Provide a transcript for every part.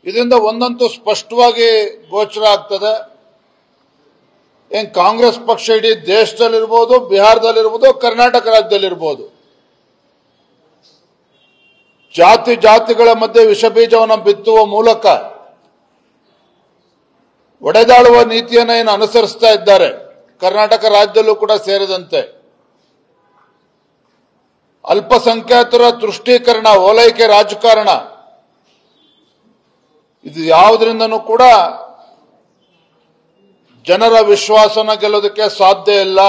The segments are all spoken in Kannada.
ಇದರಿಂದ ಒಂದಂತೂ ಸ್ಪಷ್ಟವಾಗಿ ಗೋಚರ ಆಗ್ತದೆ, ಏನ್ ಕಾಂಗ್ರೆಸ್ ಪಕ್ಷ ಇಡೀ ದೇಶದಲ್ಲಿರ್ಬೋದು, ಬಿಹಾರದಲ್ಲಿರ್ಬೋದು, ಕರ್ನಾಟಕ ರಾಜ್ಯದಲ್ಲಿರ್ಬೋದು, ಜಾತಿಗಳ ಮಧ್ಯೆ ವಿಷಬೀಜವನ್ನು ಬಿತ್ತುವ ಮೂಲಕ ಒಡೆದಾಳುವ ನೀತಿಯನ್ನು ಏನು ಅನುಸರಿಸ್ತಾ ಇದ್ದಾರೆ, ಕರ್ನಾಟಕ ರಾಜ್ಯದಲ್ಲೂ ಕೂಡ ಸೇರಿದಂತೆ. ಅಲ್ಪಸಂಖ್ಯಾತರ ತುಷ್ಟೀಕರಣ, ಓಲೈಕೆ ರಾಜಕಾರಣ, ಇದು ಯಾವುದರಿಂದನೂ ಕೂಡ ಜನರ ವಿಶ್ವಾಸನ ಗೆಲ್ಲೋದಕ್ಕೆ ಸಾಧ್ಯ ಇಲ್ಲ.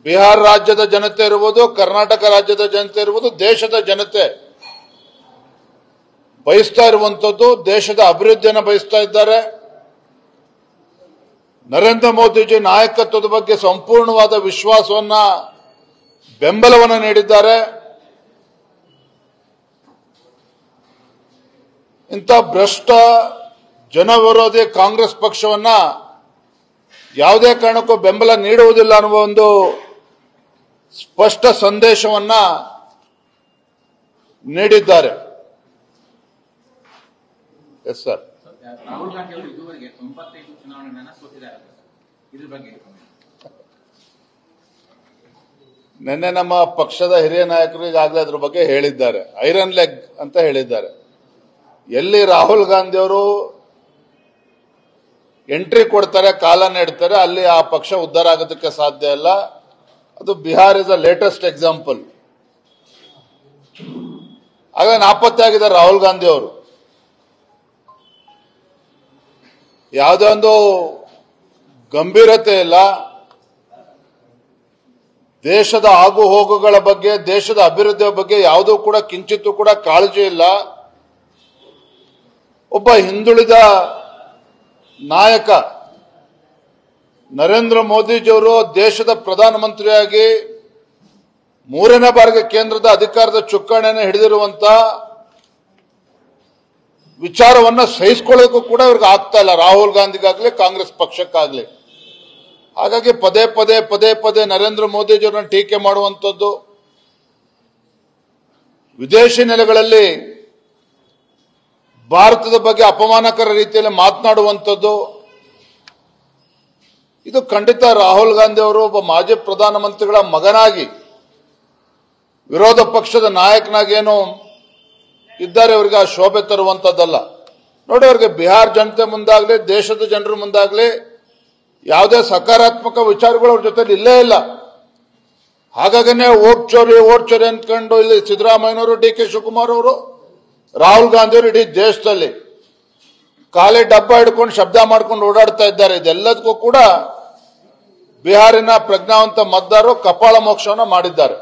ಬಿಹಾರ ರಾಜ್ಯದ ಜನತೆ ಇರುವುದು, ಕರ್ನಾಟಕ ರಾಜ್ಯದ ಜನತೆ ಇರುವುದು, ದೇಶದ ಜನತೆ ಬಯಸ್ತಾ ಇರುವಂತದ್ದು ದೇಶದ ಅಭಿವೃದ್ಧಿಯನ್ನು ಬಯಸ್ತಾ ಇದ್ದಾರೆ. ನರೇಂದ್ರ ಮೋದಿಜಿ ನಾಯಕತ್ವದ ಬಗ್ಗೆ ಸಂಪೂರ್ಣವಾದ ವಿಶ್ವಾಸವನ್ನ, ಬೆಂಬಲವನ್ನು ನೀಡಿದ್ದಾರೆ. ಇಂಥ ಭ್ರಷ್ಟ ಜನವಿರೋಧಿ ಕಾಂಗ್ರೆಸ್ ಪಕ್ಷವನ್ನ ಯಾವುದೇ ಕಾರಣಕ್ಕೂ ಬೆಂಬಲ ನೀಡುವುದಿಲ್ಲ ಅನ್ನುವ ಒಂದು ಸ್ಪಷ್ಟ ಸಂದೇಶವನ್ನ ನೀಡಿದ್ದಾರೆ. Yes sir. ರಾಹುಲ್ ಗಾಂಧಿ ಅವರು ಇದುವರೆಗೆ 95 ಚುನಾವಣೆಗಳನ್ನು ಸೋತಿದ್ದಾರೆ. ಇದ್ರ ಬಗ್ಗೆ ನಿನ್ನೆ ನಮ್ಮ ಪಕ್ಷದ ಹಿರಿಯ ನಾಯಕರು ಈಗಾಗಲೇ ಅದ್ರ ಬಗ್ಗೆ ಹೇಳಿದ್ದಾರೆ. ಐರನ್ ಲೆಗ್ ಅಂತ ಹೇಳಿದ್ದಾರೆ. ಎಲ್ಲಿ ರಾಹುಲ್ ಗಾಂಧಿ ಅವರು ಎಂಟ್ರಿ ಕೊಡ್ತಾರೆ, ಕಾಲನ್ನ ಇಡ್ತಾರೆ, ಅಲ್ಲಿ ಆ ಪಕ್ಷ ಉದ್ಧಾರ ಆಗೋದಕ್ಕೆ ಸಾಧ್ಯ ಇಲ್ಲ. ಅದು Bihar is the latest example. ಆಗ ನಾಪತ್ತೆ ಆಗಿದ್ದಾರೆ ರಾಹುಲ್ ಗಾಂಧಿ ಅವರು. ಯಾವುದೇ ಒಂದು ಗಂಭೀರತೆ ಇಲ್ಲ, ದೇಶದ ಆಗು ಹೋಗುಗಳ ಬಗ್ಗೆ, ದೇಶದ ಅಭಿವೃದ್ಧಿಯ ಬಗ್ಗೆ ಯಾವುದೂ ಕೂಡ ಕಿಂಚಿತ್ತೂ ಕೂಡ ಕಾಳಜಿ ಇಲ್ಲ. ಒಬ್ಬ ಹಿಂದುಳಿದ ನಾಯಕ ನರೇಂದ್ರ ಮೋದಿಜಿಯವರು ದೇಶದ ಪ್ರಧಾನಮಂತ್ರಿಯಾಗಿ 3ನೇ ಬಾರಿಗೆ ಕೇಂದ್ರದ ಅಧಿಕಾರದ ಚುಕ್ಕಾಣಿಯನ್ನು ಹಿಡಿದಿರುವಂತ ವಿಚಾರವನ್ನ ಸಹಿಸಿಕೊಳ್ಳೋದಕ್ಕೂ ಕೂಡ ಇವ್ರಿಗೆ ಆಗ್ತಾ ಇಲ್ಲ, ರಾಹುಲ್ ಗಾಂಧಿಗಾಗ್ಲಿ ಕಾಂಗ್ರೆಸ್ ಪಕ್ಷಕ್ಕಾಗ್ಲಿ. ಹಾಗಾಗಿ ಪದೇ ಪದೇ ನರೇಂದ್ರ ಮೋದಿಜಿಯವರನ್ನ ಟೀಕೆ ಮಾಡುವಂಥದ್ದು, ವಿದೇಶಿ ನೆಲೆಗಳಲ್ಲಿ ಭಾರತದ ಬಗ್ಗೆ ಅಪಮಾನಕರ ರೀತಿಯಲ್ಲಿ ಮಾತನಾಡುವಂಥದ್ದು, ಇದು ಖಂಡಿತ ರಾಹುಲ್ ಗಾಂಧಿ ಅವರು ಒಬ್ಬ ಮಾಜಿ ಪ್ರಧಾನಮಂತ್ರಿಗಳ ಮಗನಾಗಿ, ವಿರೋಧ ಪಕ್ಷದ ನಾಯಕನಾಗೇನು ಇದ್ದಾರೆ, ಅವರಿಗೆ ಆ ಶೋಭೆ ತರುವಂತದ್ದಲ್ಲ. ನೋಡಿ, ಅವರಿಗೆ ಬಿಹಾರ ಜನತೆ ಮುಂದಾಗ್ಲಿ, ದೇಶದ ಜನರ ಮುಂದಾಗ್ಲಿ ಯಾವುದೇ ಸಕಾರಾತ್ಮಕ ವಿಚಾರಗಳು ಅವ್ರ ಜೊತೆ ಇಲ್ಲೇ ಇಲ್ಲ. ಹಾಗಾಗಿನೇ ಓಟ್ ಚೋರಿ ಅಂದ್ಕೊಂಡು ಇಲ್ಲಿ ಸಿದ್ದರಾಮಯ್ಯನವರು, ಡಿ ಕೆ ಶಿವಕುಮಾರ್ ಅವರು, ರಾಹುಲ್ ಗಾಂಧಿ ಅವರು ಇಡೀ ದೇಶದಲ್ಲಿ ಖಾಲಿ ಡಬ್ಬ ಹಿಡ್ಕೊಂಡು ಶಬ್ದ ಮಾಡ್ಕೊಂಡು ಓಡಾಡ್ತಾ ಇದ್ದಾರೆ. ಇದೆಲ್ಲದಕ್ಕೂ ಕೂಡ ಬಿಹಾರಿನ ಪ್ರಜ್ಞಾವಂತ ಮತದಾರರು ಕಪಾಳ ಮೋಕ್ಷವನ್ನು ಮಾಡಿದ್ದಾರೆ.